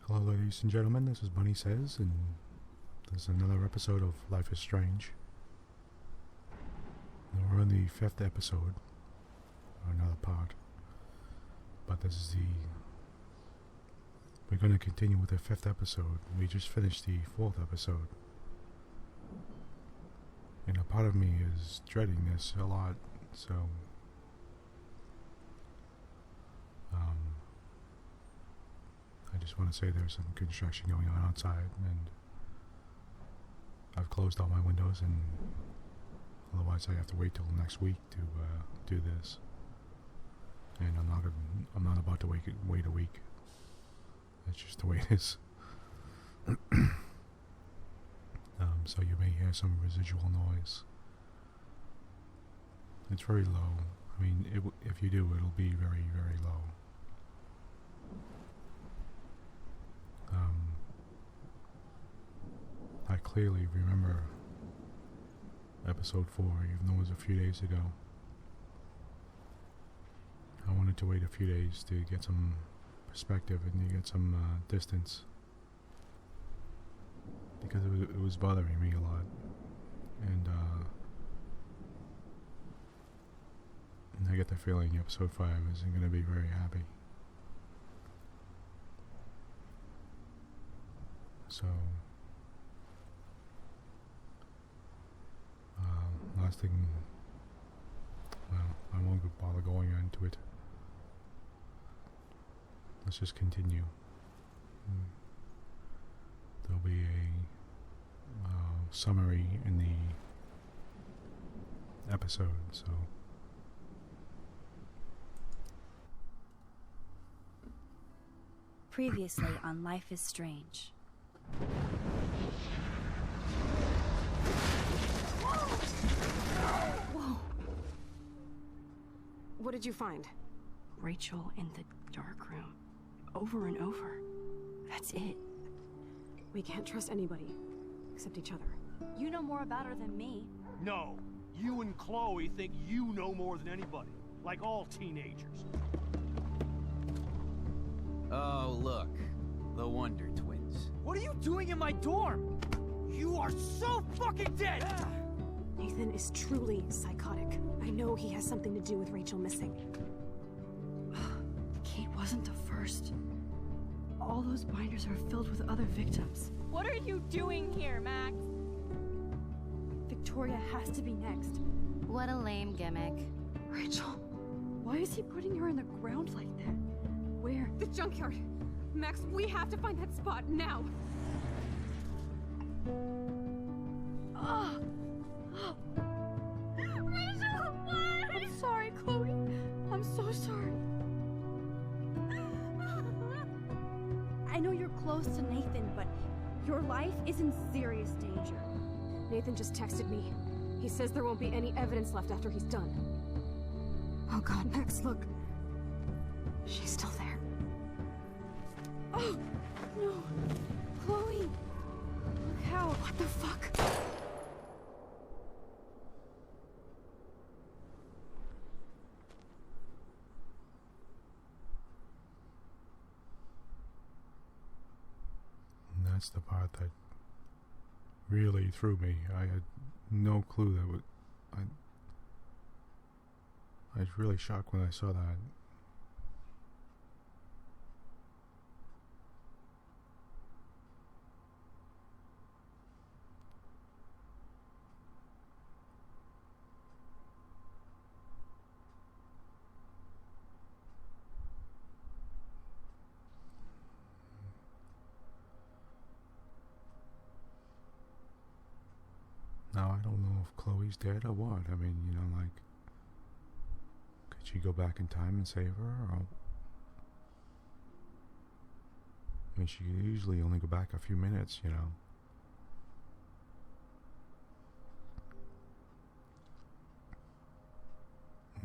Hello, ladies and gentlemen, this is Bunny Says, and this is another episode of Life is Strange. And we're on the 5th episode, or another part, but this is we're going to continue with the 5th episode. We just finished the 4th episode, and a part of me is dreading this a lot, so I just want to say there's some construction going on outside, and I've closed all my windows, and otherwise I have to wait till next week to do this. And I'm not about to wait a week. That's just the way it is. So you may hear some residual noise. It's very low. I mean, if you do, it'll be very, very low. I clearly remember episode 4, even though it was a few days ago. I wanted to wait a few days to get some perspective and to get some distance, because it was bothering me a lot, and I get the feeling episode 5 isn't going to be very happy. So last thing, well, I won't bother going into it. Let's just continue. There'll be a summary in the episode, so previously on Life is Strange. Whoa. What did you find? Rachel in the dark room. Over and over. That's it. We can't trust anybody, except each other. You know more about her than me. No, you and Chloe think you know more than anybody, like all teenagers. Oh, look. The Wonder Twins. What are you doing in my dorm? You are so fucking dead! Nathan is truly psychotic. I know he has something to do with Rachel missing. Kate wasn't the first. All those binders are filled with other victims. What are you doing here, Max? Victoria has to be next. What a lame gimmick. Rachel, why is he putting her in the ground like that? Where? The junkyard! Max, we have to find that spot now! Rachel, why? I'm sorry, Chloe. I'm so sorry. I know you're close to Nathan, but your life is in serious danger. Nathan just texted me. He says there won't be any evidence left after he's done. Oh God, Max, look. She's still there. Oh, no. Chloe. Look how. What the fuck? and that's the part that really threw me. I had no clue that would. I was really shocked when I saw that. Now, I don't know if Chloe's dead or what. I mean, you know, like, could she go back in time and save her? Or, I mean, she could usually only go back a few minutes, you know.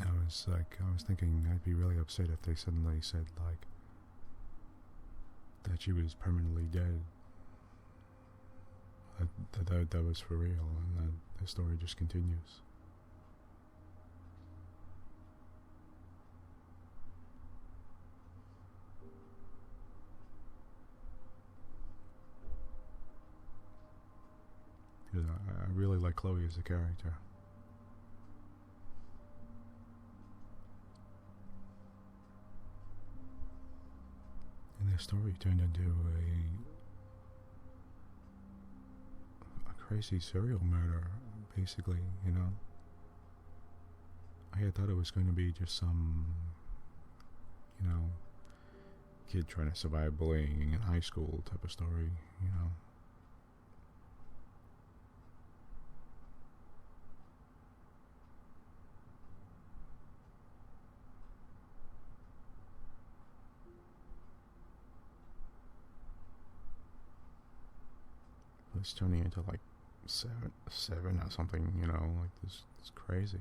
I was thinking I'd be really upset if they suddenly said, like, that she was permanently dead. That was for real, and that the story just continues. I really like Chloe as a character. And their story turned into a crazy serial murder, basically, you know. I had thought it was going to be just some, you know, kid trying to survive bullying in high school type of story, you know. It's turning into like seven or something, you know, like this. It's crazy.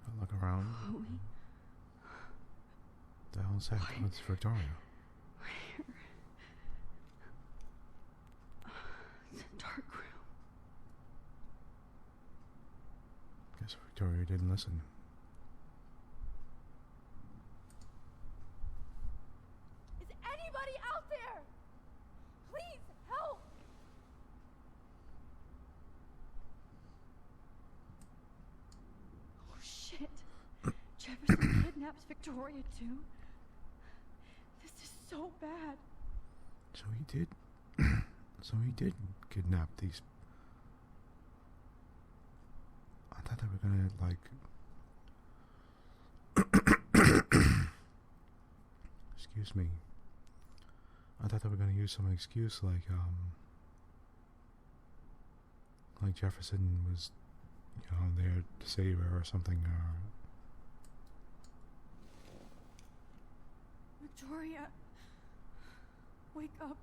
Gotta look around. Chloe? The hell's that? What? It's Victoria. Where? It's a dark room. Guess Victoria didn't listen. Is anybody out there? Please, help! Oh shit. Jefferson kidnaps Victoria too? This is so bad. So he did. So he did kidnap these. I thought they were gonna like. Excuse me. I thought they were gonna use some excuse like Jefferson was, you know, there to save her or something, or. Victoria, wake up.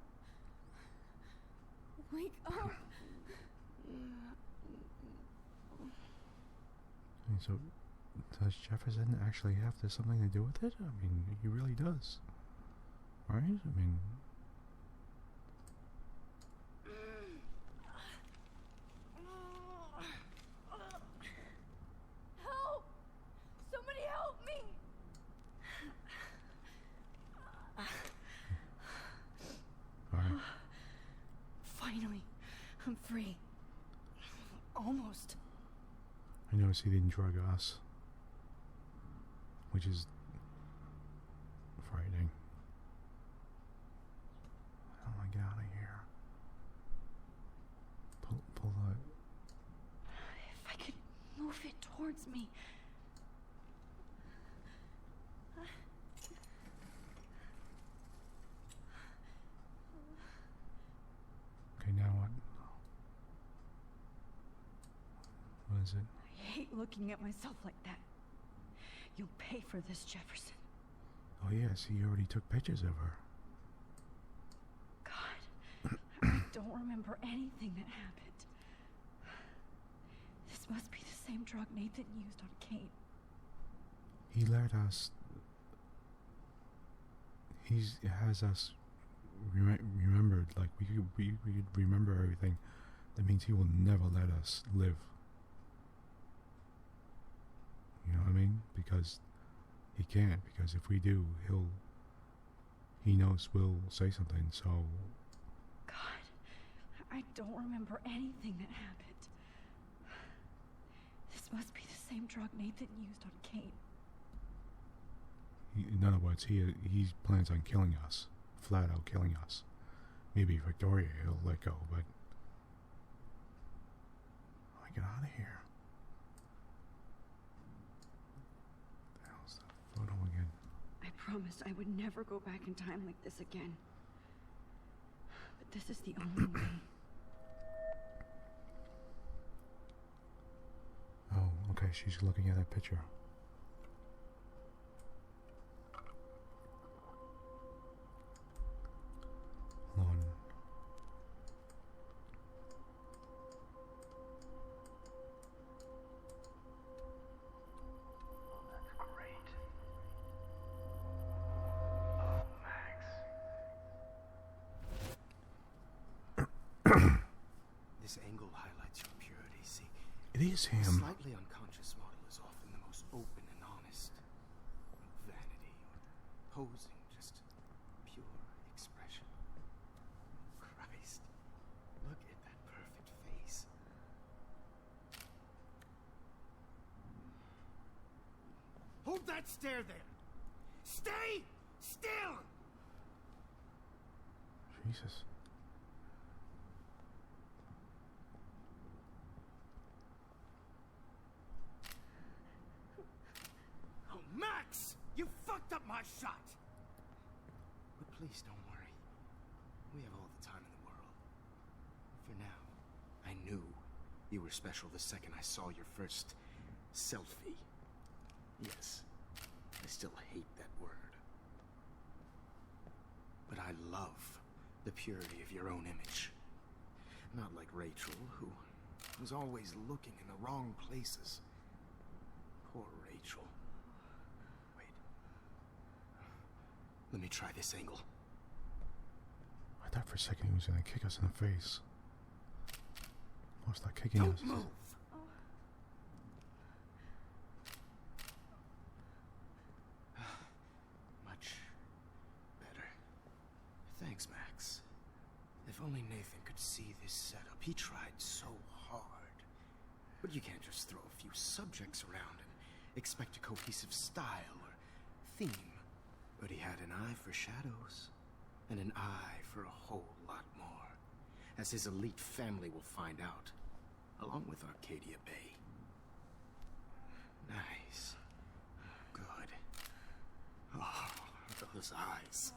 Wake up. So, does Jefferson actually have something to do with it? I mean, he really does. Right? I mean... Help! Somebody help me! Alright. Finally, I'm free. Almost. I noticed he didn't drug us. Which is... frightening. How do I get out of here? Pull the... If I could move it towards me. Okay, now what? What is it? I hate looking at myself like that. You'll pay for this, Jefferson. Oh yes, he already took pictures of her. God, I don't remember anything that happened. This must be the same drug Nathan used on Kate. He let us... He has us remembered, like we could remember everything. That means he will never let us live. You know what I mean? Because he can't. Because if we do, he knows we'll say something. So. God, I don't remember anything that happened. This must be the same drug Nathan used on Kate. In other words, he plans on killing us, flat out killing us. Maybe Victoria he'll let go, but I get out of here. The hell's that photo again? I promised I would never go back in time like this again. But this is the only way. Oh, okay, she's looking at that picture. Hold on. That's great. Oh, Max. This angle highlights your purity, see? It is The him. slightly unconscious model is often the most open and honest. Vanity, posing, stare there. Stay still! Jesus. Oh, Max! You fucked up my shot! But please don't worry. We have all the time in the world. For now, I knew you were special the second I saw your first selfie. Yes, I still hate that word. But I love the purity of your own image. Not like Rachel, who was always looking in the wrong places. Poor Rachel. Wait. Let me try this angle. I thought for a second he was gonna kick us in the face. Or start kicking Don't us. move! Much better. Thanks, Max. If only Nathan could see this setup. He tried so hard. But you can't just throw a few subjects around and expect a cohesive style or theme. But he had an eye for shadows, and an eye for a whole lot more, as his elite family will find out, along with Arcadia Bay. Nice. Good. Oh, those eyes.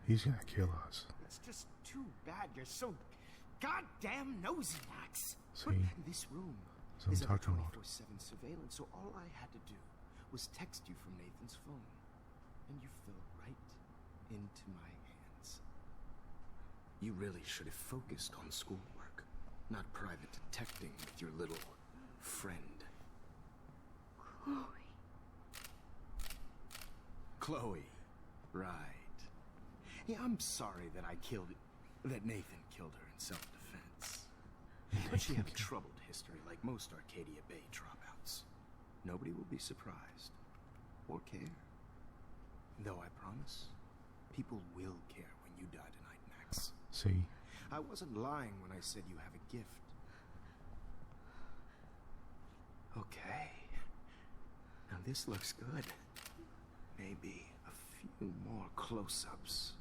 He's gonna kill us. It's just too bad you're so goddamn nosy, Max. See? But this room That's what is I'm under talking about. 24/7 surveillance, so all I had to do was text you from Nathan's phone, and you fell right into my hands. You really should have focused on schoolwork, not private detecting with your little friend. Chloe. Right. Yeah, I'm sorry that Nathan killed her in self-defense. But she had a troubled history like most Arcadia Bay dropouts. Nobody will be surprised. Or care. Though I promise, people will care when you die tonight, Max. See? I wasn't lying when I said you have a gift. Okay. Now this looks good. Maybe a few more close-ups.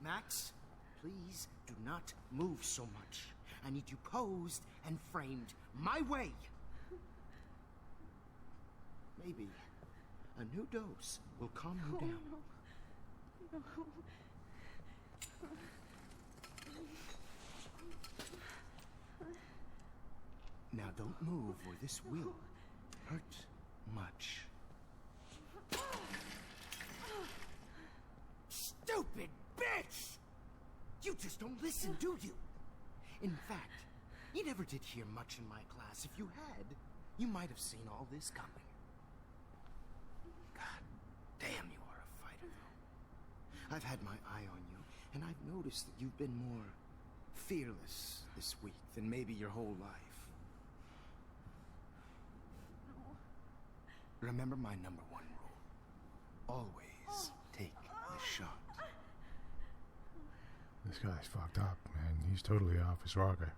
Max, please do not move so much. I need you posed and framed my way. Maybe a new dose will calm you down. Now don't move or this will hurt much. Stupid bitch! You just don't listen, do you? In fact, you never did hear much in my class. If you had, you might have seen all this coming. God damn, you are a fighter, though. I've had my eye on you, and I've noticed that you've been more fearless this week than maybe your whole life. Remember my #1 rule. Always take the shot. This guy's fucked up, man. He's totally off his rocker.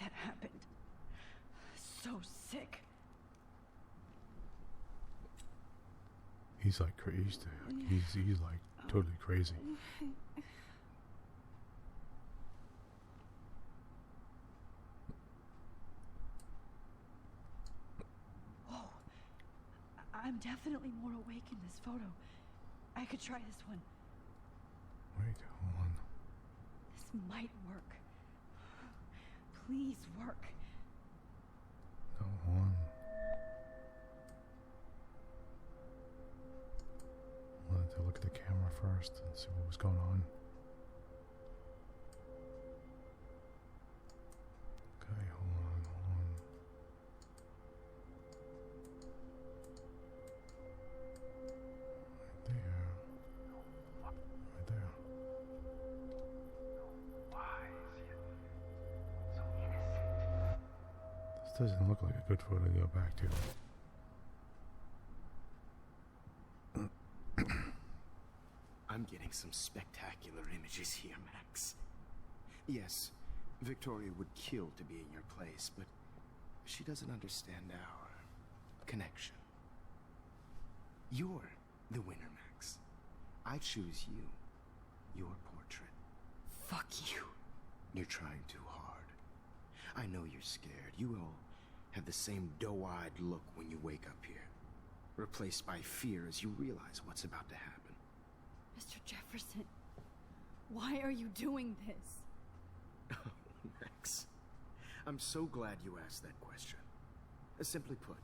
That happened. So sick. He's like crazy. He's like totally crazy. Whoa. I'm definitely more awake in this photo. I could try this one. Wait, hold on. This might work. Please work. No, hold on. I wanted to look at the camera first and see what was going on. Okay, hold on. doesn't look like a good photo to go back to. I'm getting some spectacular images here, Max. Yes, Victoria would kill to be in your place, but she doesn't understand our connection. You're the winner, Max. I choose you. Your portrait. Fuck you. You're trying too hard. I know you're scared. You all have the same doe-eyed look when you wake up here, replaced by fear as you realize what's about to happen. Mr. Jefferson, why are you doing this? Oh, Max. I'm so glad you asked that question. Simply put,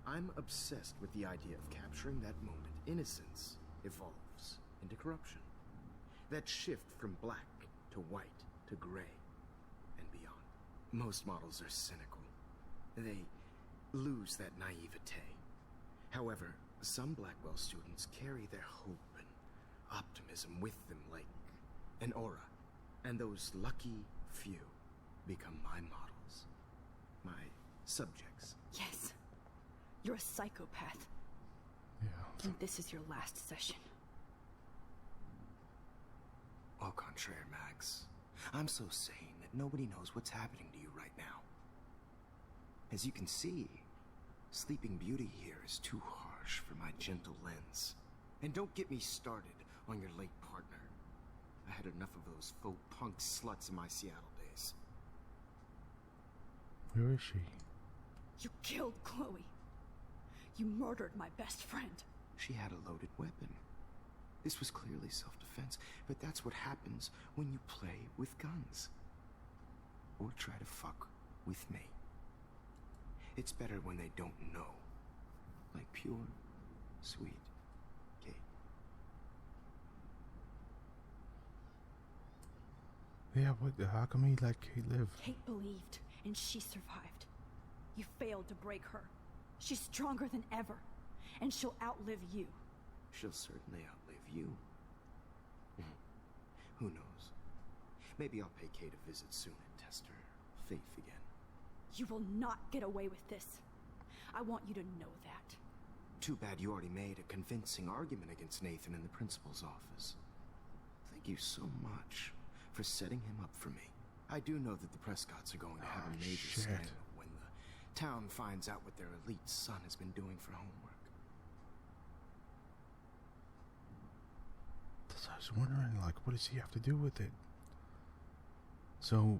I'm obsessed with the idea of capturing that moment. Innocence evolves into corruption. That shift from black to white to gray and beyond. Most models are cynical. They lose that naivete. However, some Blackwell students carry their hope and optimism with them like an aura. And those lucky few become my models. My subjects. Yes. You're a psychopath. Yeah. And this is your last session. Au contraire, Max. I'm so sane that nobody knows what's happening to you right now. As you can see, Sleeping Beauty here is too harsh for my gentle lens. And don't get me started on your late partner. I had enough of those faux punk sluts in my Seattle days. Where is she? You killed Chloe. You murdered my best friend. She had a loaded weapon. This was clearly self-defense, but that's what happens when you play with guns. Or try to fuck with me. It's better when they don't know. Like pure, sweet Kate. Yeah, what? How come he let Kate live? Kate believed, and she survived. You failed to break her. She's stronger than ever, and she'll outlive you. She'll certainly outlive you. Who knows? Maybe I'll pay Kate a visit soon and test her faith again. You will not get away with this. I want you to know that. Too bad you already made a convincing argument against Nathan in the principal's office. Thank you so much for setting him up for me. I do know that the Prescotts are going to have a major scandal when the town finds out what their elite son has been doing for homework. I was wondering, like, what does he have to do with it? So...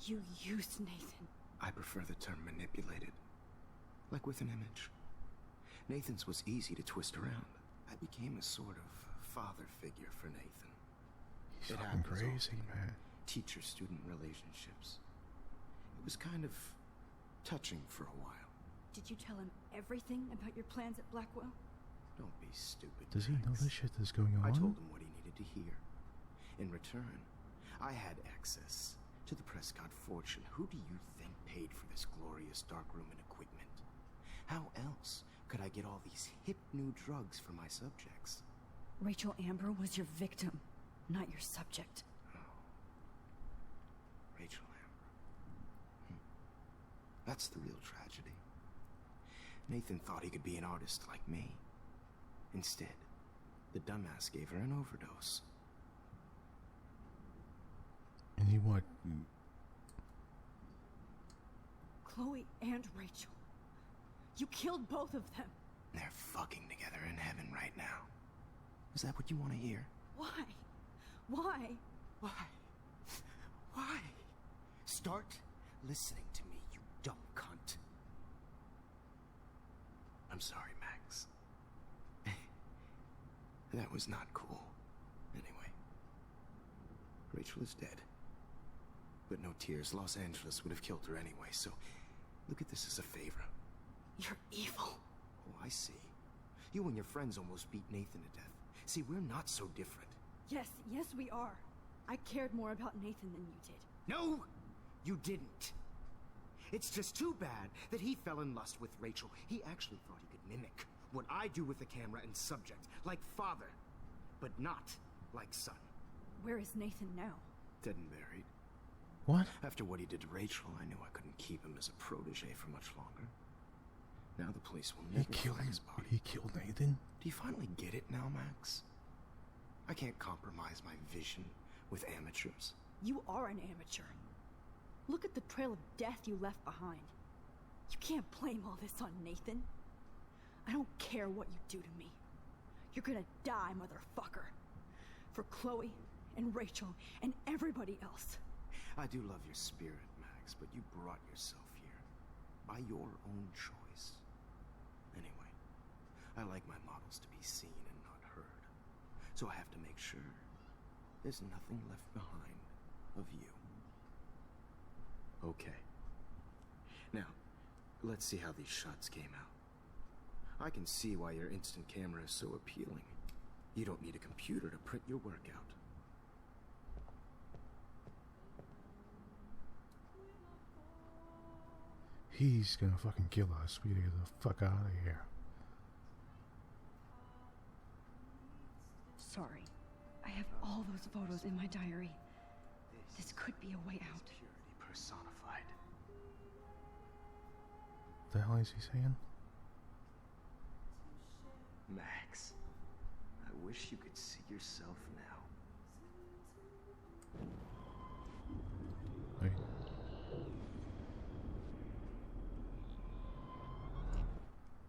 You used Nathan. I prefer the term manipulated. Like with an image. Nathan's was easy to twist around. I became a sort of father figure for Nathan. He's fucking crazy, man. Teacher-student relationships. It was kind of touching for a while. Did you tell him everything about your plans at Blackwell? Don't be stupid, Does he know Max. this shit that's going on? I told him what he needed to hear. In return, I had access to the Prescott fortune. Who do you think paid for this glorious darkroom and equipment? How else could I get all these hip new drugs for my subjects? Rachel Amber was your victim, not your subject. Oh. Rachel Amber. That's the real tragedy. Nathan thought he could be an artist like me. Instead, the dumbass gave her an overdose. And he what? Chloe and Rachel. You killed both of them. They're fucking together in heaven right now. Is that what you want to hear? Why? Why? Why? Why? Start listening to me, you dumb cunt. I'm sorry, Max. That was not cool. Anyway, Rachel is dead. But no tears. Los Angeles would have killed her anyway, so look at this as a favor. You're evil. Oh, I see. You and your friends almost beat Nathan to death. See, we're not so different. Yes, we are. I cared more about Nathan than you did. No, you didn't. It's just too bad that he fell in lust with Rachel. He actually thought he could mimic what I do with the camera and subject, like father. but not like son. Where is Nathan now? Dead and buried. What? After what he did to Rachel, I knew I couldn't keep him as a protege for much longer. Now the police will never find his body. He killed Nathan? Do you finally get it now, Max? I can't compromise my vision with amateurs. You are an amateur. Look at the trail of death you left behind. You can't blame all this on Nathan. I don't care what you do to me. You're gonna die, motherfucker. For Chloe and Rachel and everybody else. I do love your spirit, Max, but you brought yourself here by your own choice. Anyway, I like my models to be seen and not heard. So I have to make sure there's nothing left behind of you. Okay. Now, let's see how these shots came out. I can see why your instant camera is so appealing. You don't need a computer to print your work out. He's gonna fucking kill us. We gotta get the fuck out of here. Sorry. I have all those photos in my diary. This could be a way out. Purity personified. What the hell is he saying? Max, I wish you could see yourself now. Wait.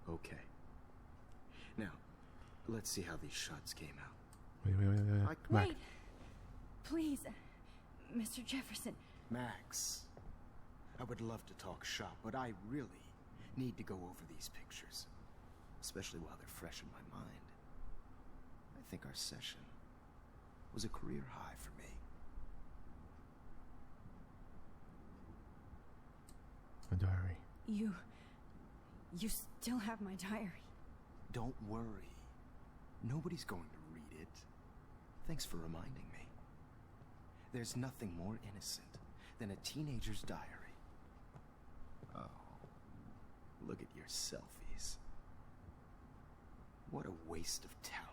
Okay. Now, let's see how these shots came out. Wait. Mac. Wait! Please, Mr. Jefferson. Max, I would love to talk shop, but I really need to go over these pictures. Especially while they're fresh in my mind. I think our session was a career high for me. My diary. You still have my diary. Don't worry. Nobody's going to read it. Thanks for reminding me. There's nothing more innocent than a teenager's diary. Oh, look at your selfies. What a waste of talent.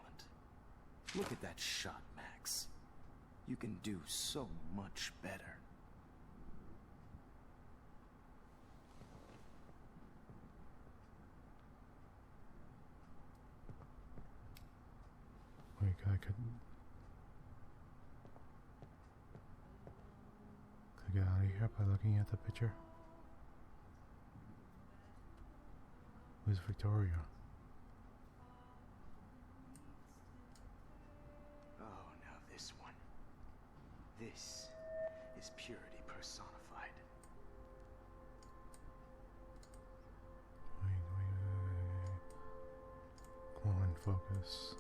Look at that shot, Max. You can do so much better. Wait, I could get out of here by looking at the picture. Who's Victoria? Oh, now this one. This is purity personified. Wait. Come on, focus.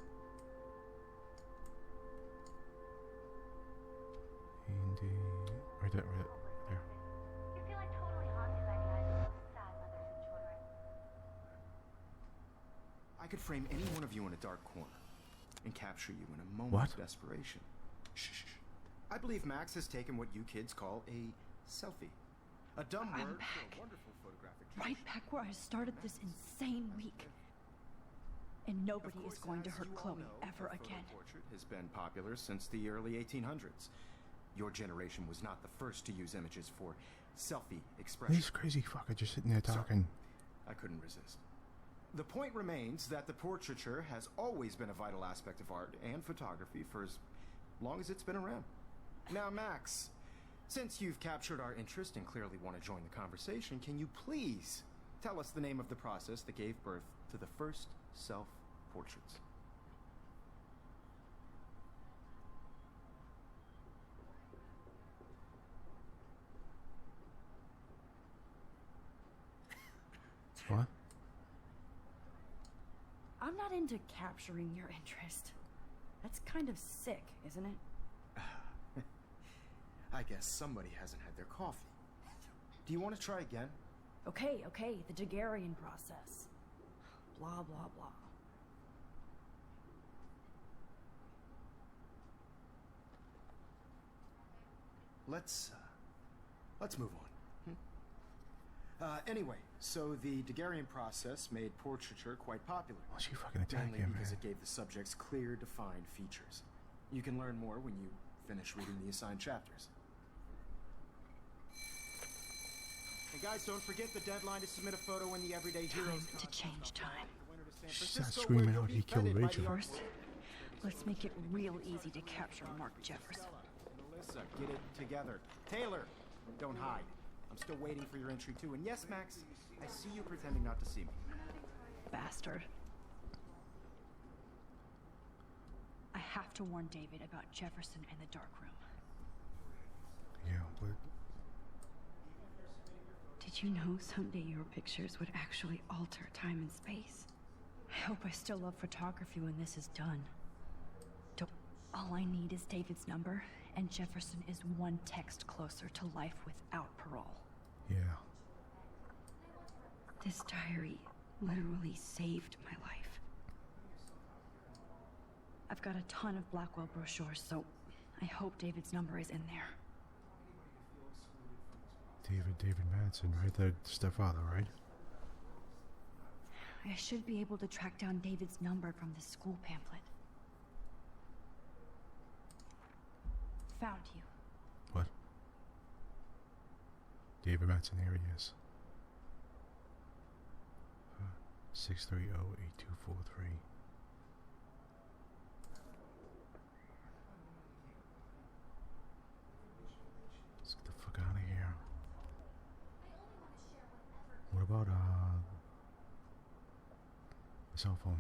Indeed. Right there. You feel like totally haunted by the eyes of those sad mothers and children. I could frame any one of you in a dark corner and capture you in a moment What? of desperation. Shh. I believe Max has taken what you kids call a selfie. A dumb I'm word back. for a wonderful photographic Right tradition. back where I started this insane week. And nobody Of course, is going to as hurt you all Chloe know, ever the photo again. portrait has been popular since the early 1800s. Your generation was not the first to use images for selfie expression. This crazy fucker just sitting there talking. I couldn't resist. The point remains that the portraiture has always been a vital aspect of art and photography for as long as it's been around. Now, Max, since you've captured our interest and clearly want to join the conversation, can you please tell us the name of the process that gave birth to the first self-portraits? What? I'm not into capturing your interest. That's kind of sick, isn't it? I guess somebody hasn't had their coffee. Do you want to try again? Okay, the Daguerrean process. Blah, blah, blah. Let's move on. Anyway, So the Daguerrean process made portraiture quite popular. Well, she fucking attacked Mainly him, because man. it gave the subjects clear, defined features. You can learn more when you finish reading the assigned chapters. Hey guys, don't forget the deadline to submit a photo in the Everyday Heroes To change time. She starts screaming out he killed Rachel. First, let's make it real easy to capture Mark Jefferson. Melissa, get it together. Taylor, don't hide. I'm still waiting for your entry too. And yes, Max, I see you pretending not to see me. Bastard. I have to warn David about Jefferson and the dark room. Yeah, but Did you know someday your pictures would actually alter time and space? I hope I still love photography when this is done. All I need is David's number, and Jefferson is one text closer to life without parole. yeah. This diary literally saved my life. I've got a ton of Blackwell brochures, so I hope David's number is in there. David Madsen, right? The stepfather, right? I should be able to track down David's number from the school pamphlet. Found you. What? David Madsen, here he is. 630-8243. Let's get the fuck out of here. What about the cell phone?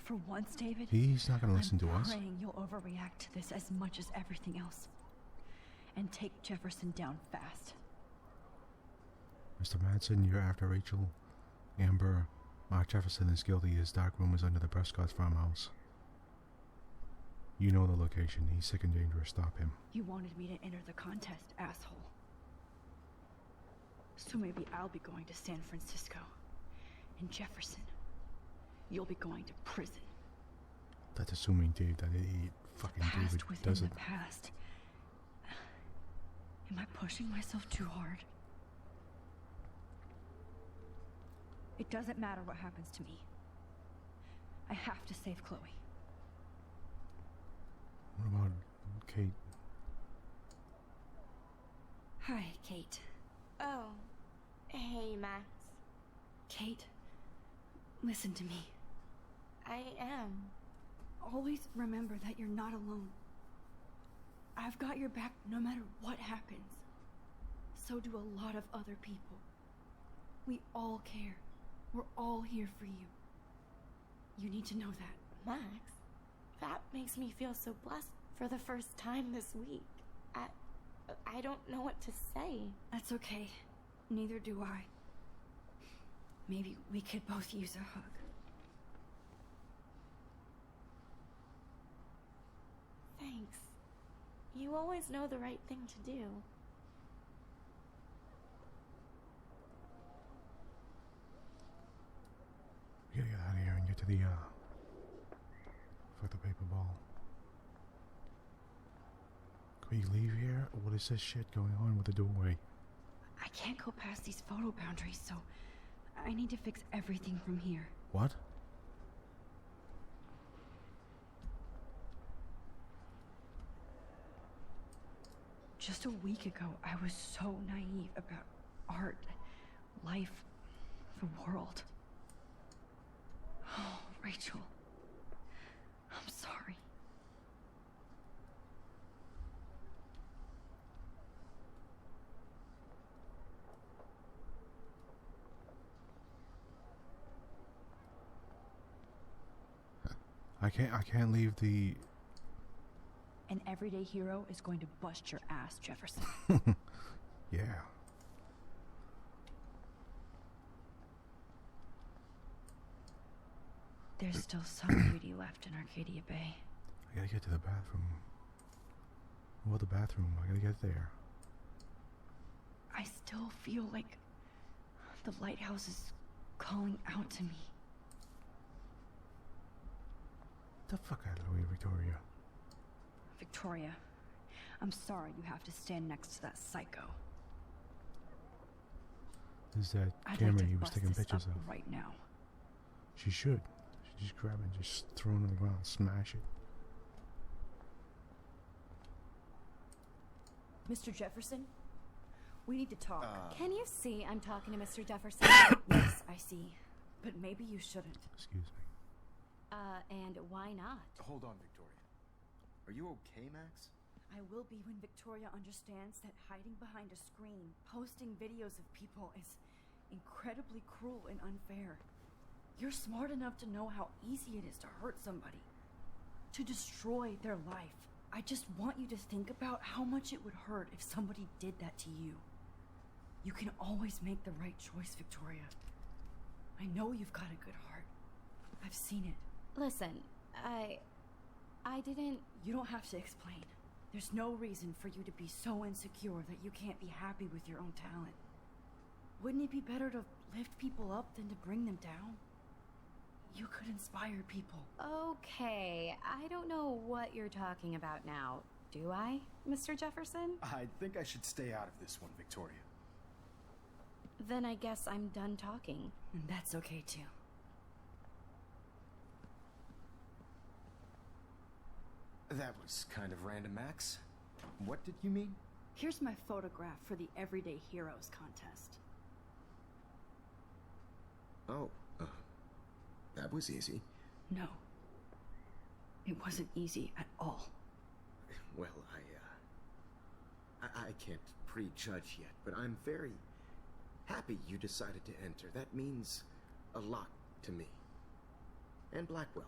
For once, David, He's not gonna listen to I'm us. praying you'll overreact to this as much as everything else. And take Jefferson down fast. Mr. Madsen, you're after Rachel. Amber, Mark Jefferson is guilty. His dark room is under the Prescott's farmhouse. You know the location. He's sick and dangerous. Stop him. You wanted me to enter the contest, asshole. So maybe I'll be going to San Francisco. And Jefferson, you'll be going to prison. That's assuming Dave that he fucking Past David within doesn't. the past. Am I pushing myself too hard? It doesn't matter what happens to me. I have to save Chloe. What about Kate? Hi, Kate. Oh. Hey, Max. Kate, listen to me. I am. Always remember that you're not alone. I've got your back no matter what happens. So do a lot of other people. We all care. We're all here for you. You need to know that. Max, that makes me feel so blessed for the first time this week. I don't know what to say. That's okay. Neither do I. Maybe we could both use a hug. Thanks. You always know the right thing to do. We gotta get out of here and get to the, fuck the paper ball. Can we leave here? What is this shit going on with the doorway? I can't go past these photo boundaries, so I need to fix everything from here. What? Just a week ago, I was so naive about art, life, the world. Oh, Rachel. I'm sorry. I can't leave the... An everyday hero is going to bust your ass, Jefferson. Yeah. There's still some beauty left in Arcadia Bay. I gotta get to the bathroom. What about the bathroom? I gotta get there. I still feel like the lighthouse is calling out to me. Get the fuck out of the way, Victoria. Victoria, I'm sorry you have to stand next to that psycho. There's that I'd camera like to he was bust taking this pictures up of. right now. She should. She just grab it and just throw it on the ground, smash it. Mr. Jefferson, we need to talk. Can you see I'm talking to Mr. Jefferson? Yes, I see. But maybe you shouldn't. Excuse me. And why not? Hold on, Victoria. Are you okay, Max? I will be when Victoria understands that hiding behind a screen, posting videos of people is incredibly cruel and unfair. You're smart enough to know how easy it is to hurt somebody, to destroy their life. I just want you to think about how much it would hurt if somebody did that to you. You can always make the right choice, Victoria. I know you've got a good heart. I've seen it. Listen, I didn't... You don't have to explain. There's no reason for you to be so insecure that you can't be happy with your own talent. Wouldn't it be better to lift people up than to bring them down? You could inspire people. Okay, I don't know what you're talking about now. Do I, Mr. Jefferson? I think I should stay out of this one, Victoria. Then I guess I'm done talking. And that's okay too. That was kind of random, Max. What did you mean? Here's my photograph for the Everyday Heroes contest. Oh, that was easy. No. It wasn't easy at all. Well, I can't prejudge yet, but I'm very happy you decided to enter. That means a lot to me. And Blackwell.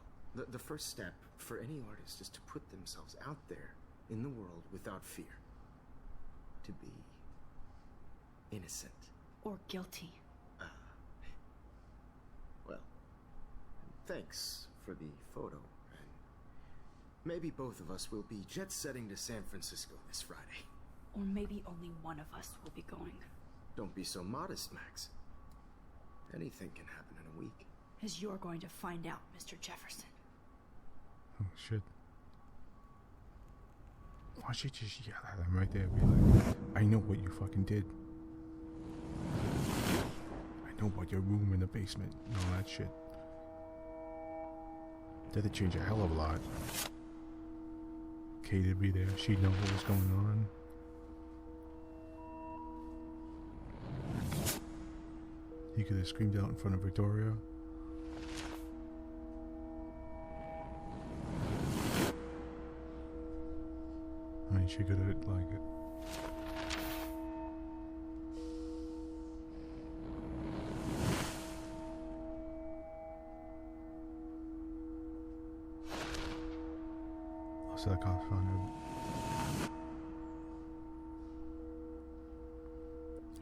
The first step for any artist is to put themselves out there in the world without fear. To be innocent. Or guilty. Well, thanks for the photo. And maybe both of us will be jet-setting to San Francisco this Friday. Or maybe only one of us will be going. Don't be so modest, Max. Anything can happen in a week. As you're going to find out, Mr. Jefferson. Oh, shit. Why don't you just yell at him right there? Be like, I know what you fucking did. I know about your room in the basement and all that shit. That'd change a hell of a lot. Katie'd be there. She'd know what was going on. He could have screamed out in front of Victoria. I mean, she could have, like... So the cops found her.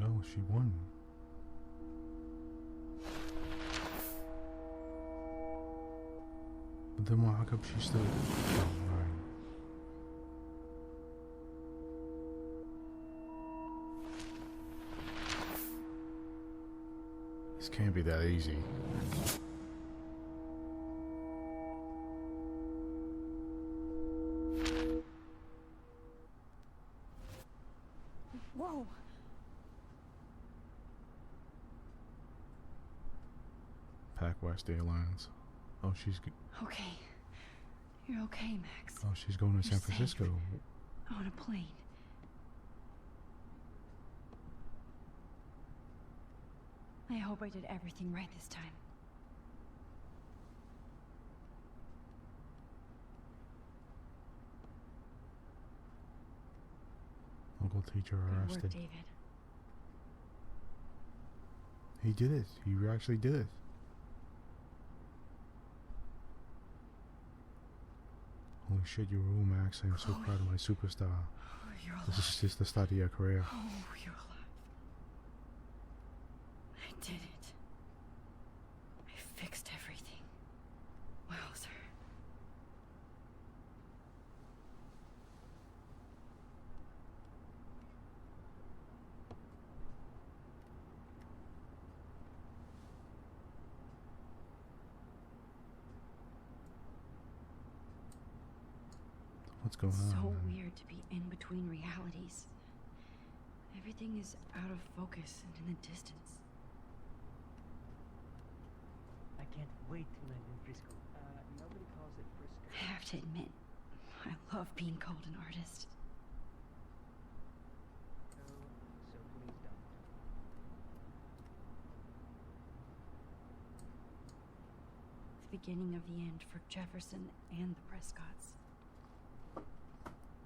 Oh, she won. But then why, how come she still... Oh, right. This can't be that easy. Whoa! Pac West Airlines. Oh, she's... Okay. You're okay, Max. Oh, she's going to San You're safe. Francisco. On a plane. I hope I did everything right this time. Local teacher Good work, arrested. David. He did it. He actually did it. Holy shit, you rule, Max. I'm so proud of my superstar. Oh, you're alive. This is just the start of your career. Oh, you're alive. I did it. I fixed everything. Wowzer. What's going on? So man? weird to be in between realities. Everything is out of focus and in the distance. can't wait to land in Frisco. Nobody calls it Frisco. I have to admit, I love being called an artist. So please don't. The beginning of the end for Jefferson and the Prescotts.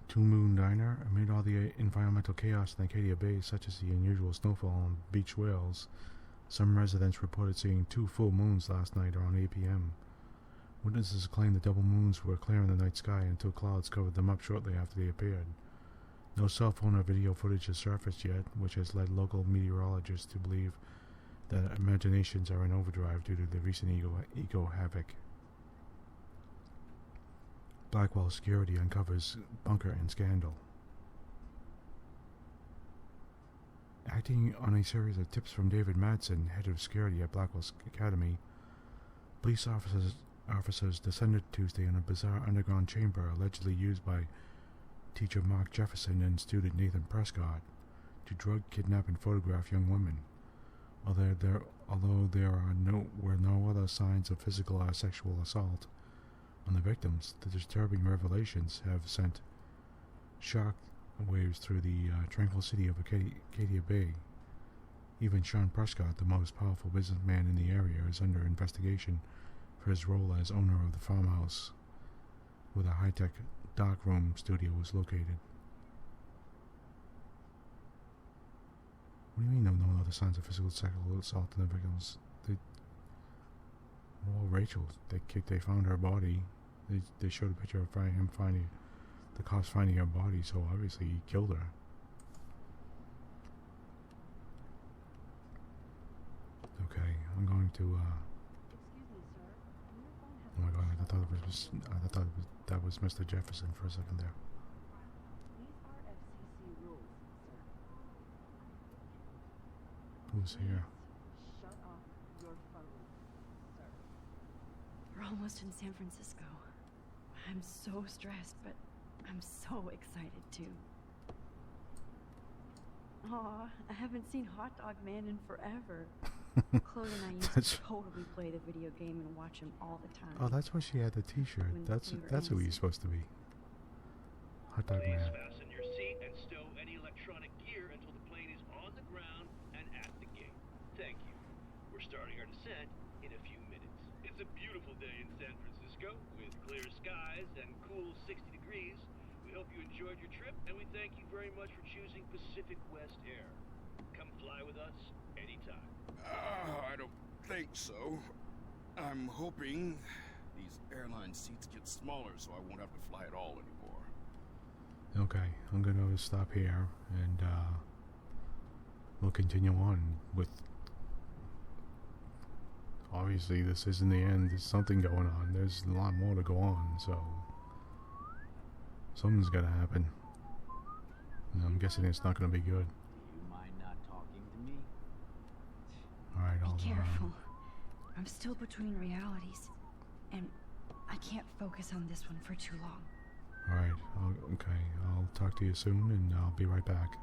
Two Moon Diner, amid all the environmental chaos in Arcadia Bay, such as the unusual snowfall on beach whales, some residents reported seeing 2 full moons last night around 8 p.m. Witnesses claimed the double moons were clear in the night sky until clouds covered them up shortly after they appeared. No cell phone or video footage has surfaced yet, which has led local meteorologists to believe that imaginations are in overdrive due to the recent eco havoc. Blackwell Security uncovers bunker and scandal. Acting on a series of tips from David Madsen, head of security at Blackwell Academy, police officers descended Tuesday on a bizarre underground chamber allegedly used by teacher Mark Jefferson and student Nathan Prescott to drug, kidnap, and photograph young women. Although there were no other signs of physical or sexual assault on the victims, the disturbing revelations have sent shock waves through the tranquil city of Arcadia Bay. Even Sean Prescott, the most powerful businessman in the area, is under investigation for his role as owner of the farmhouse where the high-tech darkroom studio was located. What do you mean no other signs of physical sexual assault on the victims? Rachel, they found her body. They showed a picture of the cops finding her body, so obviously he killed her. Okay, I'm going to, oh my god, I thought that was Mr. Jefferson for a second there. These are FCC rules, sir. Who's here? Shut off your phone, sir. We're almost in San Francisco. I'm so stressed, but I'm so excited too. Aw, I haven't seen Hot Dog Man in forever. Chloe and I used to totally play the video game and watch him all the time. Oh, that's why she had the T-shirt. That's who he's supposed to be. Hot Dog Man. Please fasten your seat and stow any electronic gear until the plane is on the ground and at the gate. Thank you. We're starting our descent in a few minutes. It's a beautiful day in San Francisco with clear skies and cool 60 degrees. We hope you enjoyed your trip, and we thank you very much for choosing Pacific West Air. Come fly with us anytime. I don't think so. I'm hoping these airline seats get smaller so I won't have to fly at all anymore. Okay, I'm going to stop here, and we'll continue on with... Obviously, this isn't the end. There's something going on. There's a lot more to go on, so... Something's got to happen. And I'm guessing it's not going to be good. Do you mind not talking to me? Alright, I'll... Be careful. I'm still between realities, and I can't focus on this one for too long. Alright, okay. I'll talk to you soon, and I'll be right back.